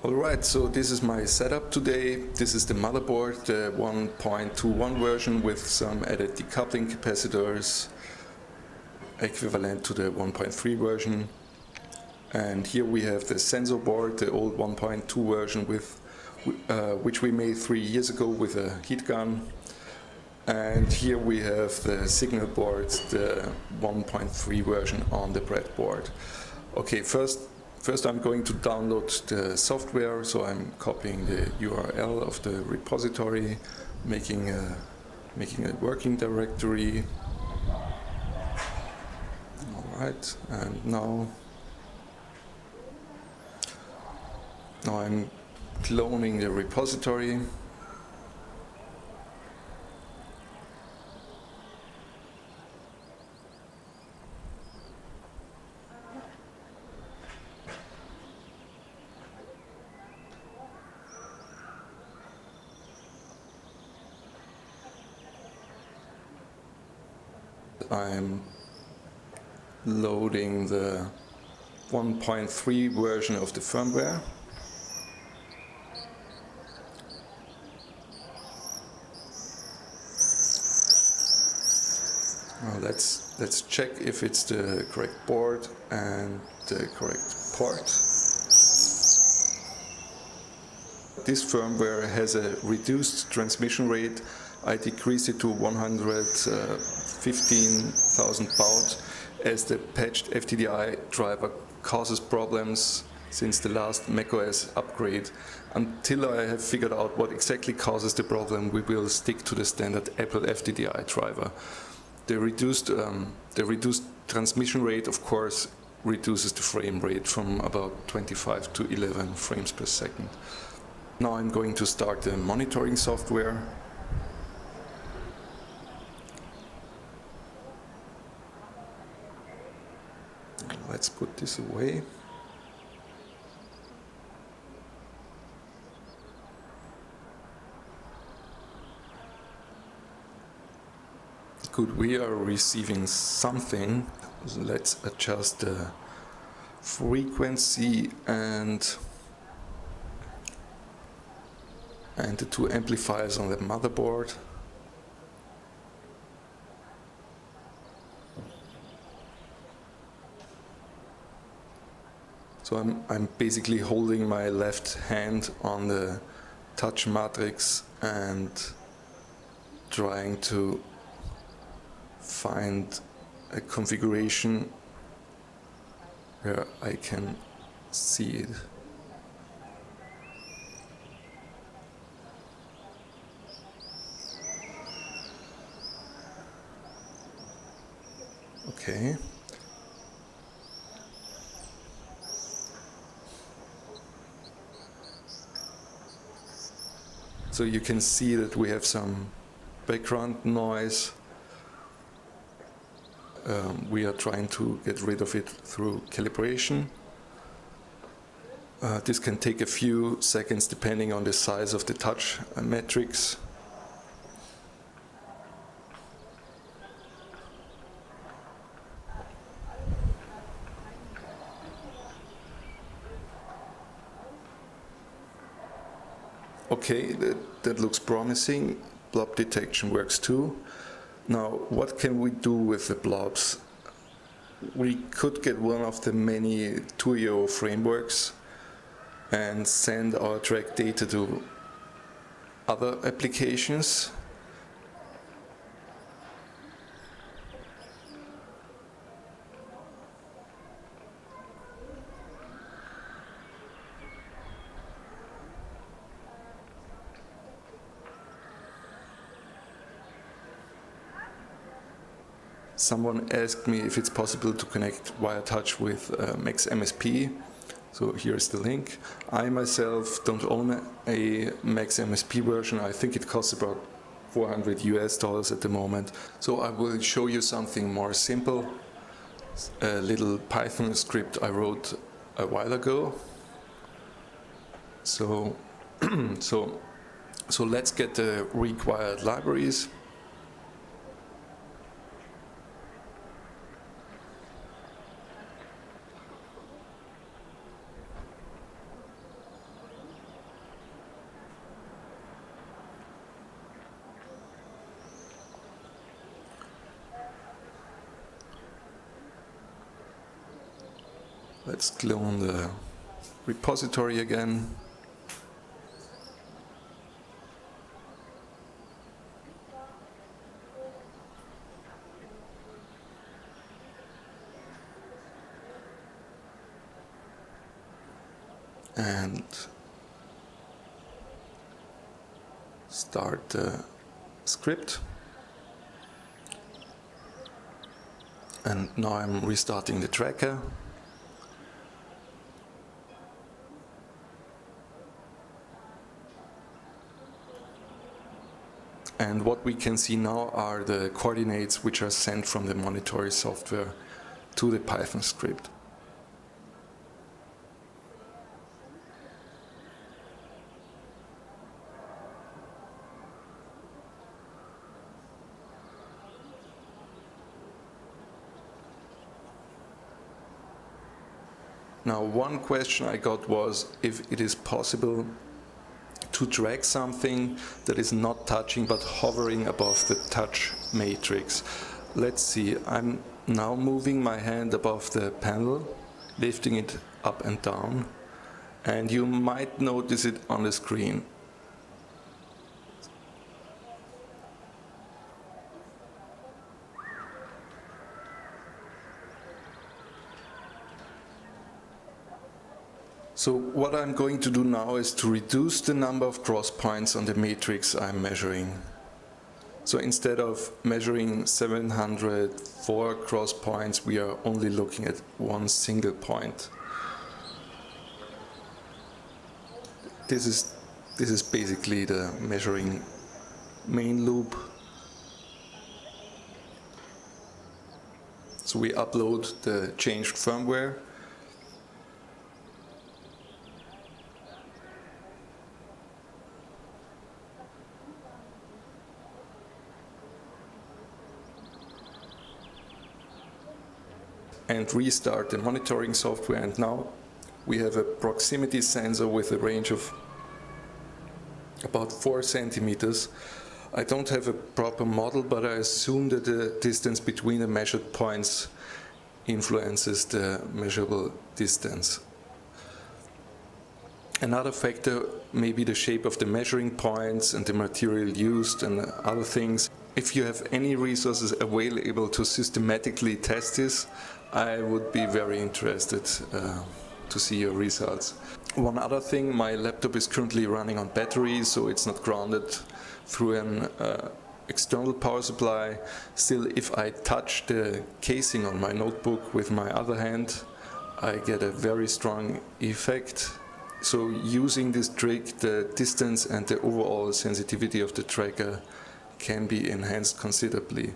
Alright, so this is my setup today. This is the motherboard, the 1.21 version with some added decoupling capacitors, equivalent to the 1.3 version. And here we have the sensor board, the old 1.2 version with which we made 3 years ago with a heat gun. And here we have the signal board, the 1.3 version on the breadboard. Okay, first I'm going to download the software, so I'm copying the URL of the repository, making a working directory. Alright, and now I'm cloning the repository. I'm loading the 1.3 version of the firmware. Now let's check if it's the correct board and the correct port. This firmware has a reduced transmission rate. I decreased it to 115,000 baud as the patched FTDI driver causes problems since the last macOS upgrade. Until I have figured out what exactly causes the problem, we will stick to the standard Apple FTDI driver. The reduced transmission rate, of course, reduces the frame rate from about 25 to 11 frames per second. Now I'm going to start the monitoring software. Let's put this away. Good, we are receiving something. Let's adjust the frequency and the two amplifiers on the motherboard. So I'm basically holding my left hand on the touch matrix and trying to find a configuration where I can see it. Okay. So you can see that we have some background noise. We are trying to get rid of it through calibration. This can take a few seconds depending on the size of the touch matrix. Okay, that looks promising. Blob detection works too. Now, what can we do with the blobs? We could get one of the many 2.0 frameworks and send our track data to other applications. Someone asked me if it's possible to connect Wiretouch with Max MSP, so here's the link. I myself don't own a Max MSP version. I think it costs about $400 US at the moment. So I will show you something more simple, a little Python script I wrote a while ago. So let's get the required libraries. Let's clone the repository again. And start the script. And now I'm restarting the tracker. And what we can see now are the coordinates which are sent from the monitoring software to the Python script. Now, one question I got was if it is possible to drag something that is not touching but hovering above the touch matrix. Let's see, I'm now moving my hand above the panel, lifting it up and down, and you might notice it on the screen. So what I'm going to do now is to reduce the number of cross points on the matrix I'm measuring. So instead of measuring 704 cross points, we are only looking at one single point. This is basically the measuring main loop. So we upload the changed firmware. And restart the monitoring software, and now we have a proximity sensor with a range of about 4 centimeters. I don't have a proper model, but I assume that the distance between the measured points influences the measurable distance. Another factor may be the shape of the measuring points and the material used and other things. If you have any resources available to systematically test this, I would be very interested to see your results. One other thing, my laptop is currently running on battery, so it's not grounded through an external power supply. Still, if I touch the casing on my notebook with my other hand, I get a very strong effect. So using this trick, the distance and the overall sensitivity of the tracker can be enhanced considerably.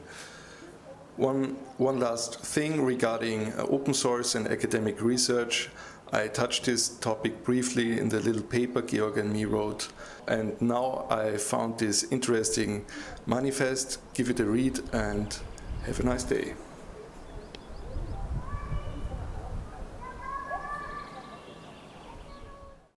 One last thing regarding open source and academic research. I touched this topic briefly in the little paper Georg and me wrote, and now I found this interesting manifest. Give it a read and have a nice day.